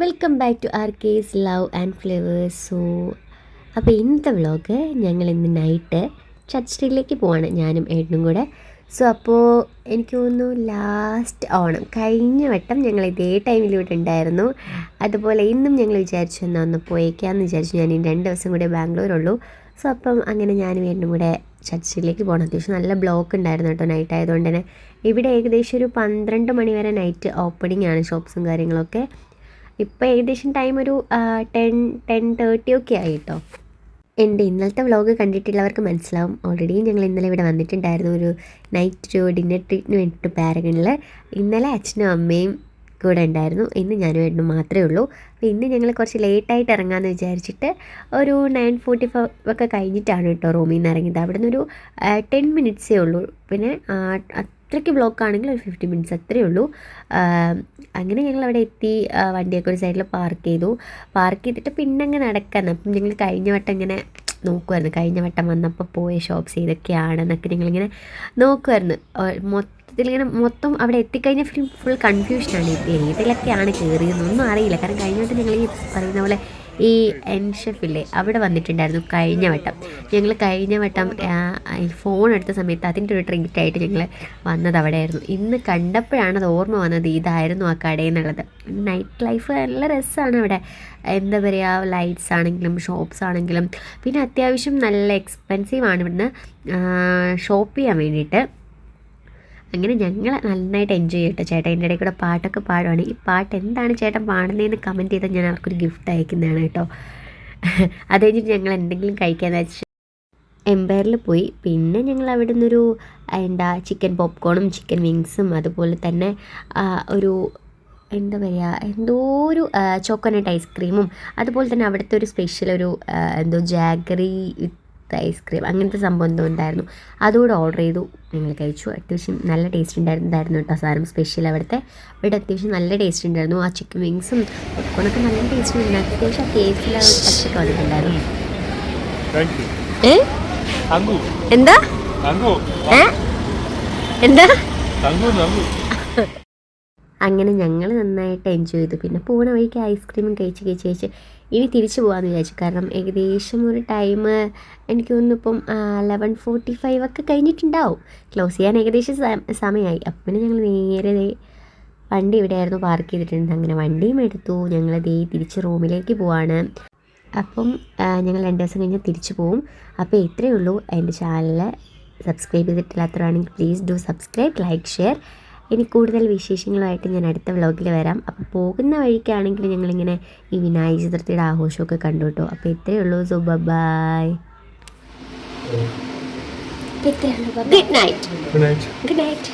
Welcome back to our case love and flavours. അപ്പോൾ ഇന്നത്തെ vlog ഞങ്ങൾ ഇന്ന് നൈറ്റ് ചർച്ച് സ്ട്രീറ്റിലേക്ക് പോവാണ്, ഞാനും ഏട്ടനും കൂടെ. അപ്പോൾ എനിക്ക് തോന്നുന്നു ലാസ്റ്റ് ഓണം കഴിഞ്ഞ വട്ടം ഞങ്ങൾ ഇതേ ടൈമിൽ ഇവിടെ ഉണ്ടായിരുന്നു. അതുപോലെ ഇന്നും ഞങ്ങൾ വിചാരിച്ചു എന്നാൽ ഒന്ന് പോയേക്കാമെന്ന് വിചാരിച്ചു. ഞാൻ 2 ദിവസം കൂടെ ബാംഗ്ലൂരുള്ളൂ. അപ്പം അങ്ങനെ ഞാനും ഏട്ടനും കൂടെ ചർച്ച് സ്ട്രീറ്റിലേക്ക് പോകണം. അത്യാവശ്യം നല്ല ബ്ലോക്ക് ഉണ്ടായിരുന്നു കേട്ടോ, നൈറ്റ് ആയതുകൊണ്ട് തന്നെ. ഇവിടെ ഏകദേശം ഒരു 12 മണി വരെ നൈറ്റ് ഓപ്പണിംഗ് ആണ്, ഷോപ്സും കാര്യങ്ങളൊക്കെ. ഇപ്പോൾ ഏകദേശം ടൈം ഒരു 10-10:30 ഒക്കെ ആയി കേട്ടോ. എൻ്റെ ഇന്നലത്തെ വ്ളോഗ് കണ്ടിട്ടുള്ളവർക്ക് മനസ്സിലാവും, ഓൾറെഡി ഞങ്ങൾ ഇന്നലെ ഇവിടെ വന്നിട്ടുണ്ടായിരുന്നു ഒരു നൈറ്റ് ഡിന്നർ ട്രീറ്റിന് വേണ്ടിയിട്ട് പാരഗണിൽ. ഇന്നലെ അച്ഛനും അമ്മയും കൂടെ ഉണ്ടായിരുന്നു, ഇന്ന് ഞാനും ഏട്ടനും മാത്രമേ ഉള്ളൂ. അപ്പോൾ ഇന്ന് ഞങ്ങൾ കുറച്ച് ലേറ്റായിട്ട് ഇറങ്ങാമെന്ന് വിചാരിച്ചിട്ട് ഒരു 9:45 ഒക്കെ കഴിഞ്ഞിട്ടാണ് കേട്ടോ റൂമിൽ നിന്ന് ഇറങ്ങിയത്. അവിടെ നിന്നൊരു 10 മിനിറ്റ്സേ ഉള്ളൂ. പിന്നെ അത്രയ്ക്ക് ബ്ലോക്ക് ആണെങ്കിൽ ഒരു 50 മിനിറ്റ്സ് അത്രയേ ഉള്ളൂ. അങ്ങനെ ഞങ്ങൾ അവിടെ എത്തി, വണ്ടിയൊക്കെ ഒരു സൈഡിൽ പാർക്ക് ചെയ്തിട്ട് പിന്നെ അങ്ങ് നടക്കാന്ന്. അപ്പം ഞങ്ങൾ കഴിഞ്ഞ വട്ടം ഇങ്ങനെ നോക്കുമായിരുന്നു, കഴിഞ്ഞ വട്ടം വന്നപ്പോൾ പോയ ഷോപ്സ് ഏതൊക്കെയാണെന്നൊക്കെ ഞങ്ങളിങ്ങനെ നോക്കുമായിരുന്നു. മൊത്തം അവിടെ എത്തിക്കഴിഞ്ഞാൽ ഫുൾ കൺഫ്യൂഷനാണ്, ഏതിലൊക്കെയാണ് കയറിയതെന്നൊന്നും അറിയില്ല. കാരണം കഴിഞ്ഞ വട്ടം ഞങ്ങൾ ഈ പറയുന്ന പോലെ ഈ എൻഷെഫില്ലേ അവിടെ വന്നിട്ടുണ്ടായിരുന്നു കഴിഞ്ഞ വട്ടം. ഞങ്ങൾ കഴിഞ്ഞ വട്ടം ഈ ഫോൺ എടുത്ത സമയത്ത് അതിൻ്റെ ഒരു ട്രീറ്റായിട്ട് ഞങ്ങൾ വന്നത് അവിടെയായിരുന്നു. ഇന്ന് കണ്ടപ്പോഴാണ് അത് ഓർമ്മ വന്നത്, ഇതായിരുന്നു ആ കടയെന്നുള്ളത്. നൈറ്റ് ലൈഫ് നല്ല രസമാണ് അവിടെ. എന്താ പറയുക, ലൈറ്റ്സ് ആണെങ്കിലും ഷോപ്സ് ആണെങ്കിലും. പിന്നെ അത്യാവശ്യം നല്ല എക്സ്പെൻസീവാണ് ഇവിടുന്ന് ഷോപ്പ് ചെയ്യാൻ വേണ്ടിയിട്ട്. അങ്ങനെ ഞങ്ങൾ നന്നായിട്ട് എൻജോയ് ചെയ്യട്ടോ. ചേട്ടൻ എൻ്റെ ഇടയിൽ കൂടെ പാട്ടൊക്കെ പാടുവാണ്. ഈ പാട്ട് എന്താണ് ചേട്ടൻ പാടുന്നതെന്ന് കമൻറ്റ് ചെയ്താൽ ഞാൻ അവർക്കൊരു ഗിഫ്റ്റ് അയക്കുന്നതാണ് കേട്ടോ. അത് കഴിഞ്ഞിട്ട് ഞങ്ങൾ എന്തെങ്കിലും കഴിക്കാമെന്ന് വെച്ചാൽ എംപയറിൽ പോയി. പിന്നെ ഞങ്ങൾ അവിടെ നിന്നൊരു ചിക്കൻ പോപ്കോണും ചിക്കൻ വിങ്സും അതുപോലെ തന്നെ ഒരു എന്താ പറയുക, എന്തോ ഒരു ചോക്കോനട്ട് ഐസ്ക്രീമും അതുപോലെ തന്നെ അവിടുത്തെ ഒരു സ്പെഷ്യൽ ഒരു എന്തോ ജാഗറി ഐസ്ക്രീം അങ്ങനത്തെ സംഭവം എന്തോ ഉണ്ടായിരുന്നു, അതുകൂടെ ഓർഡർ ചെയ്തു. ഞങ്ങൾ കഴിച്ചു. അത്യാവശ്യം നല്ല ടേസ്റ്റ് ഉണ്ടായിരുന്നു കേട്ടോ സാധനം. സ്പെഷ്യൽ ഇവിടെ അത്യാവശ്യം നല്ല ടേസ്റ്റ് ഉണ്ടായിരുന്നു. ആ ചിക്കൻ വിങ്സും പോപ്കോണൊക്കെ നല്ല ടേസ്റ്റ് ഉണ്ടായിരുന്നു. അത്യാവശ്യം ആ കേസിൽ ടച്ചൊക്കെ വന്നിട്ടുണ്ടായിരുന്നു. എന്താ എന്താ അങ്ങനെ ഞങ്ങൾ നന്നായിട്ട് എൻജോയ് ചെയ്തു. പിന്നെ പോകുന്ന വഴിക്ക് ഐസ്ക്രീമും കഴിച്ച് ഇനി തിരിച്ചു പോകാമെന്ന് വിചാരിച്ചു. കാരണം ഏകദേശം ഒരു ടൈം എനിക്ക് തോന്നുന്നു ഇപ്പം 11:45 ഒക്കെ കഴിഞ്ഞിട്ടുണ്ടാവും. ക്ലോസ് ചെയ്യാൻ ഏകദേശം സമയമായി. അപ്പം പിന്നെ ഞങ്ങൾ നേരെ വണ്ടി ഇവിടെയായിരുന്നു പാർക്ക് ചെയ്തിട്ടുണ്ട്. അങ്ങനെ വണ്ടിയും എടുത്തു. ഞങ്ങൾ തിരിച്ച് റൂമിലേക്ക് പോവാണ്. അപ്പം ഞങ്ങൾ 2 ദിവസം കഴിഞ്ഞ് തിരിച്ചു പോവും. അപ്പോൾ ഇത്രയേ ഉള്ളൂ. എൻ്റെ ചാനൽ സബ്സ്ക്രൈബ് ചെയ്തിട്ടില്ലാത്തവരാണെങ്കിൽ please do subscribe, like, share. ഇനി കൂടുതൽ വിശേഷങ്ങളുമായിട്ട് ഞാൻ അടുത്ത വ്ളോഗിൽ വരാം. അപ്പോൾ പോകുന്ന വഴിക്കാണെങ്കിൽ ഞങ്ങളിങ്ങനെ ഈ വിനായക ചതുർത്ഥിയുടെ ആഘോഷമൊക്കെ കണ്ടു കേട്ടോ. അപ്പോൾ ഇത്രയേ ഉള്ളൂ. So bye. Good night.